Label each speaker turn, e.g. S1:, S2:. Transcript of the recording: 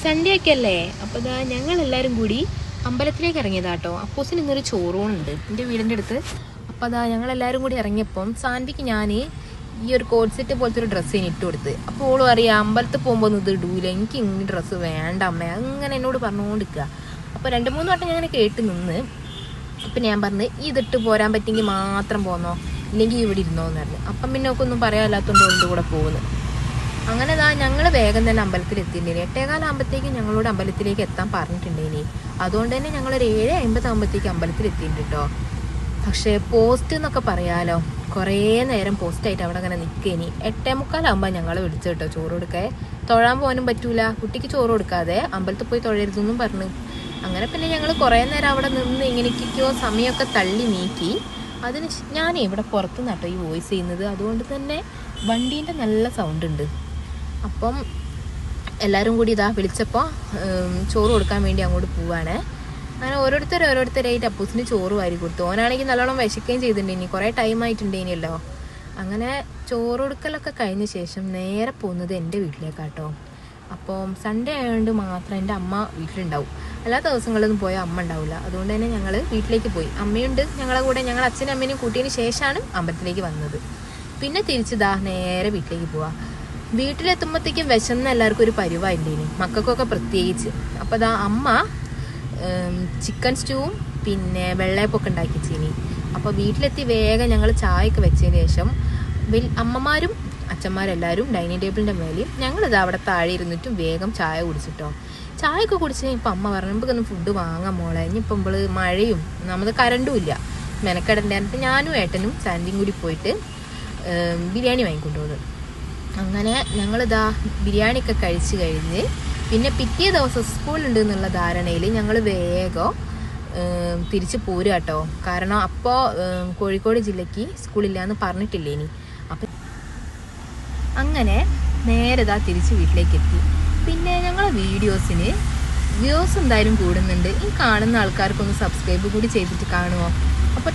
S1: Sunday ഒക്കെ അല്ലേ? അപ്പോൾ ഇതാ ഞങ്ങളെല്ലാവരും കൂടി അമ്പലത്തിലേക്ക് ഇറങ്ങിയതാട്ടോ. അപ്പോസിന് ഇന്നൊരു ചോറൂണുണ്ട് എൻ്റെ വീടിൻ്റെ അടുത്ത്. അപ്പോൾ അതാ ഞങ്ങളെല്ലാവരും കൂടി ഇറങ്ങിയപ്പം സാൻവിക്ക് ഞാൻ ഈ ഒരു കോട്ട് സെറ്റ് പോലത്തെ ഒരു ഡ്രസ്സ് ഇട്ട് കൊടുത്ത്. അപ്പോൾ ഓളും അറിയാം അമ്പലത്തിൽ പോകുമ്പോൾ ഒന്നും ഇത് ഇടൂല, എനിക്ക് ഇങ്ങനെ ഡ്രസ്സ് വേണ്ട അമ്മ, അങ്ങനെ എന്നോട് പറഞ്ഞുകൊണ്ടിരിക്കുക. അപ്പോൾ 2-3 വട്ടം ഞാൻ കേട്ട് നിന്ന്. അപ്പം ഞാൻ പറഞ്ഞ് ഇതിട്ട് പോരാൻ പറ്റിയെങ്കിൽ മാത്രം പോന്നോ, ഇല്ലെങ്കിൽ ഇവിടെ ഇരുന്നോന്ന് പറഞ്ഞു. അപ്പം പിന്നെ ഒക്കെ ഒന്നും പറയാല്ലാത്തതുകൊണ്ട് ഓളിൻ്റെ കൂടെ പോകുന്നു. അങ്ങനെ ഇതാ ഞങ്ങൾ വേഗം തന്നെ അമ്പലത്തിൽ എത്തിയിട്ടുണ്ടേനി. 8:15 ആകുമ്പോഴത്തേക്കും ഞങ്ങളോട് അമ്പലത്തിലേക്ക് എത്താൻ പറഞ്ഞിട്ടുണ്ടേനി. അതുകൊണ്ട് തന്നെ ഞങ്ങളൊരു 7:50 ആകുമ്പോഴത്തേക്ക് അമ്പലത്തിൽ എത്തിയിട്ടുണ്ട് കേട്ടോ. പക്ഷേ പോസ്റ്റ് എന്നൊക്കെ പറയാലോ, കുറേ നേരം പോസ്റ്റായിട്ട് അവിടെ അങ്ങനെ നിൽക്കേനി. 8:45 ആകുമ്പോൾ ഞങ്ങൾ വിളിച്ചു കേട്ടോ ചോറ് കൊടുക്കേ. തൊഴാൻ പോകാനും പറ്റൂല, കുട്ടിക്ക് ചോറ് കൊടുക്കാതെ അമ്പലത്തിൽ പോയി തൊഴരുതെന്നും പറഞ്ഞു. അങ്ങനെ പിന്നെ ഞങ്ങൾ കുറേ നേരം അവിടെ നിന്ന് ഇങ്ങനെയൊക്കെയോ സമയമൊക്കെ തള്ളി നീക്കി. അതിന് ഞാനേ ഇവിടെ പുറത്തുനിന്ന് കേട്ടോ ഈ വോയിസ് ചെയ്യുന്നത്, അതുകൊണ്ട് തന്നെ വണ്ടീൻ്റെ നല്ല സൗണ്ട് ഉണ്ട്. അപ്പം എല്ലാവരും കൂടി ഇതാ വിളിച്ചപ്പോൾ ചോറ് കൊടുക്കാൻ വേണ്ടി അങ്ങോട്ട് പോവാണ്. അങ്ങനെ ഓരോരുത്തരായിട്ട് അപ്പൂസിന് ചോറ് വാരി കൊടുത്തു. ഓനാണെങ്കിൽ നല്ലോണം വിശക്കുകയും ചെയ്തിട്ടുണ്ടേനി, കുറേ ടൈം ആയിട്ടുണ്ടേനിയല്ലോ. അങ്ങനെ ചോറ് കൊടുക്കലൊക്കെ കഴിഞ്ഞ ശേഷം നേരെ പോകുന്നത് എൻ്റെ വീട്ടിലേക്കാട്ടോ. അപ്പം സൺഡേ ആയതുകൊണ്ട് മാത്രം എൻ്റെ അമ്മ വീട്ടിലുണ്ടാവും, എല്ലാ ദിവസങ്ങളിലൊന്നും പോയാൽ അമ്മ ഉണ്ടാവില്ല. അതുകൊണ്ട് തന്നെ ഞങ്ങൾ വീട്ടിലേക്ക് പോയി. അമ്മയുണ്ട് ഞങ്ങളെ കൂടെ. ഞങ്ങൾ അച്ഛനും അമ്മേനെയും കൂട്ടിയതിന് ശേഷമാണ് അമ്പലത്തിലേക്ക് വന്നത്. പിന്നെ തിരിച്ചിതാ നേരെ വീട്ടിലേക്ക് പോവാം. വീട്ടിലെത്തുമ്പോഴത്തേക്കും വിശന്ന് എല്ലാവർക്കും ഒരു പരിവായിട്ടുണ്ടേനി, മക്കൾക്കൊക്കെ പ്രത്യേകിച്ച്. അപ്പോൾ അതാ അമ്മ ചിക്കൻ സ്റ്റൂവും പിന്നെ വെള്ളയപ്പൊക്കെ ഉണ്ടാക്കി വെച്ചിനി. അപ്പോൾ വീട്ടിലെത്തി വേഗം ഞങ്ങൾ ചായയൊക്കെ വെച്ചതിന് ശേഷം അമ്മമാരും അച്ഛന്മാരെല്ലാവരും ഡൈനിങ് ടേബിളിൻ്റെ മേലെയും ഞങ്ങളിത് അവിടെ താഴെ ഇരുന്നിട്ടും വേഗം ചായ കുടിച്ചിട്ടോ. ചായയൊക്കെ കുടിച്ച് ഇപ്പം അമ്മ പറഞ്ഞു നമുക്കൊന്ന് ഫുഡ് വാങ്ങാൻ മോളെ, ഇനിയിപ്പം നമ്മൾ മഴയും നമ്മൾ കറണ്ടും ഇല്ല, മെനക്കെടണ്ടായിരുന്നു. ഞാനും ഏട്ടനും സാൻഡിയും കൂടി പോയിട്ട് ബിരിയാണി വാങ്ങിക്കൊണ്ടുപോകുന്നത്. അങ്ങനെ ഞങ്ങളിതാ ബിരിയാണിയൊക്കെ കഴിച്ച് കഴിഞ്ഞ് പിന്നെ പിറ്റേ ദിവസം സ്കൂളുണ്ട് എന്നുള്ള ധാരണയിൽ ഞങ്ങൾ വേഗം തിരിച്ച് പോരുക കേട്ടോ. കാരണം അപ്പോൾ കോഴിക്കോട് ജില്ലയ്ക്ക് സ്കൂളില്ല എന്ന് പറഞ്ഞിട്ടില്ലേനി. അപ്പം അങ്ങനെ നേരെ ഇതാ തിരിച്ച് വീട്ടിലേക്ക് എത്തി. പിന്നെ ഞങ്ങളെ വീഡിയോസിന് വ്യൂസ് എന്തായാലും കൂടുന്നുണ്ട്. ഈ കാണുന്ന ആൾക്കാർക്കൊന്ന് സബ്സ്ക്രൈബ് കൂടി ചെയ്തിട്ട് കാണുമോ? അപ്പോൾ